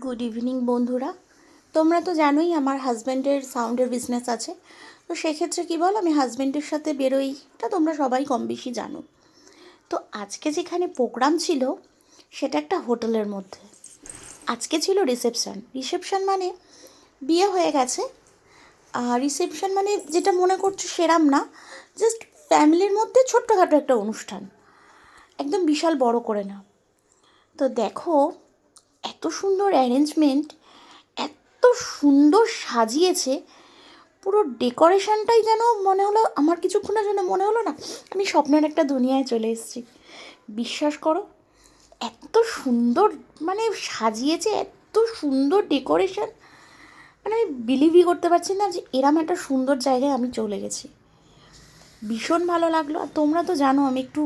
Good evening বন্ধুরা। তোমরা তো জানোই আমার হাজব্যান্ডের সাউন্ডের বিজনেস আছে। তো সেক্ষেত্রে কী বল, আমি হাজব্যান্ডের সাথে বেরোই, এটা তোমরা সবাই কম বেশি জানো। তো আজকে যেখানে প্রোগ্রাম ছিল সেটা একটা হোটেলের মধ্যে। আজকে ছিল রিসেপশান মানে বিয়ে হয়ে গেছে। আর রিসেপশান মানে যেটা মনে করছো সেরাম না, জাস্ট ফ্যামিলির মধ্যে ছোট্টখাটো একটা অনুষ্ঠান, একদম বিশাল বড় করে না। তো দেখো, এত সুন্দর অ্যারেঞ্জমেন্ট, এত সুন্দর সাজিয়েছে, পুরো ডেকোরেশনটাই যেন মনে হলো, আমার কিছুক্ষণের জন্য মনে হলো না আমি স্বপ্নের একটা দুনিয়ায় চলে এসেছি। বিশ্বাস করো, এত সুন্দর মানে সাজিয়েছে, এত সুন্দর ডেকোরেশন, মানে আমি বিলিভই করতে পারছি না যে এরম একটা সুন্দর জায়গায় আমি চলে গেছি। ভীষণ ভালো লাগলো। আর তোমরা তো জানো আমি একটু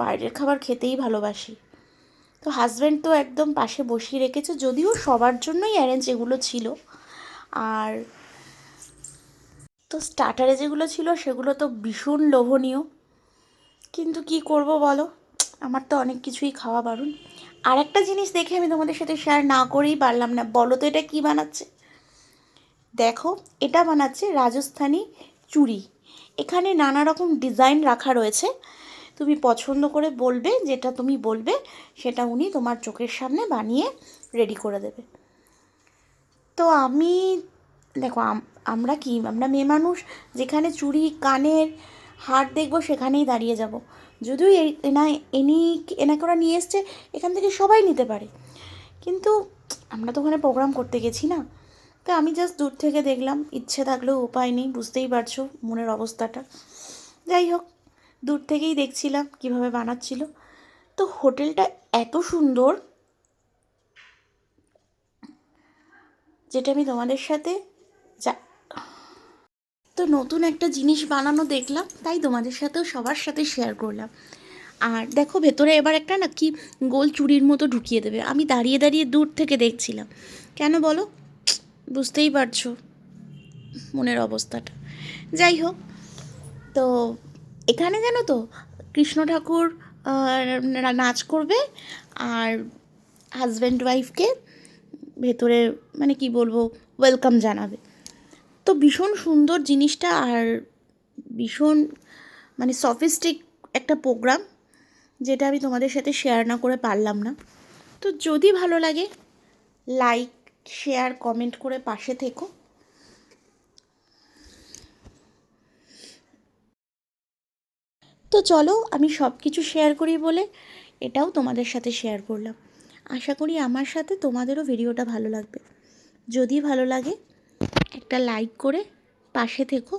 বাইরের খাবার খেতেই ভালোবাসি। তো হাজব্যান্ড তো একদম পাশে বসিয়ে রেখেছে, যদিও সবার জন্যই অ্যারেঞ্জ এগুলো ছিল। আর তো স্টার্টারে যেগুলো ছিল সেগুলো তো ভীষণ লোভনীয়, কিন্তু কি করব বলো, আমার তো অনেক কিছুই খাওয়া বারণ। আর একটা জিনিস দেখে আমি তোমাদের সাথে শেয়ার না করেই পারলাম না। বলো তো এটা কী বানাচ্ছে? দেখো, এটা বানাচ্ছে রাজস্থানি চুড়ি। এখানে নানা রকম ডিজাইন রাখা রয়েছে, তুমি পছন্দ করে বলবে, যেটা তুমি বলবে সেটা উনি তোমার চোখের সামনে বানিয়ে রেডি করে দেবে। তো আমি দেখো, আমরা মেয়ে মানুষ, যেখানে চুড়ি কানের হার দেখবো সেখানেই দাঁড়িয়ে যাব। যদিও এনাকে ওরা নিয়ে এসছে, এখান থেকে সবাই নিতে পারে, কিন্তু আমরা তো ওখানে প্রোগ্রাম করতে গেছি না। তো আমি জাস্ট দূর থেকে দেখলাম, ইচ্ছে থাকলেও উপায় নেই, বুঝতেই পারছো মনের অবস্থাটা। যাই হোক, দূর থেকেই দেখছিলাম কিভাবে বানাচ্ছিল। তো হোটেলটা এত সুন্দর, যেটা আমি তোমাদের সাথে যা তো নতুন একটা জিনিস বানানো দেখলাম, তাই তোমাদের সাথেও সবার সাথে শেয়ার করলাম। আর দেখো, ভেতরে এবার একটা না কি গোল চুড়ির মতো ঢুকিয়ে দেবে। আমি দাঁড়িয়ে দাঁড়িয়ে দূর থেকে দেখছিলাম। কেন বলো? বুঝতেই পারছো মনের অবস্থাটা। যাই হোক, তো এখানে জানো তো কৃষ্ণ ঠাকুর নাচ করবে, আর হাজব্যান্ড ওয়াইফকে ভেতরে মানে কি বলবো, ওয়েলকাম জানাবে। তো ভীষণ সুন্দর জিনিসটা, আর ভীষণ মানে সফিস্টিক একটা প্রোগ্রাম, যেটা আমি তোমাদের সাথে শেয়ার না করে পারলাম না। তো যদি ভালো লাগে, লাইক, শেয়ার, কমেন্ট করে পাশে থেকো। তো চলো, আমি সব কিছু শেয়ার করি বলে এটাও তোমাদের সাথে শেয়ার করলাম। আশা করি আমার সাথে তোমাদেরও ভিডিওটা ভালো লাগবে। যদি ভালো লাগে, একটা লাইক করে পাশে থেকো।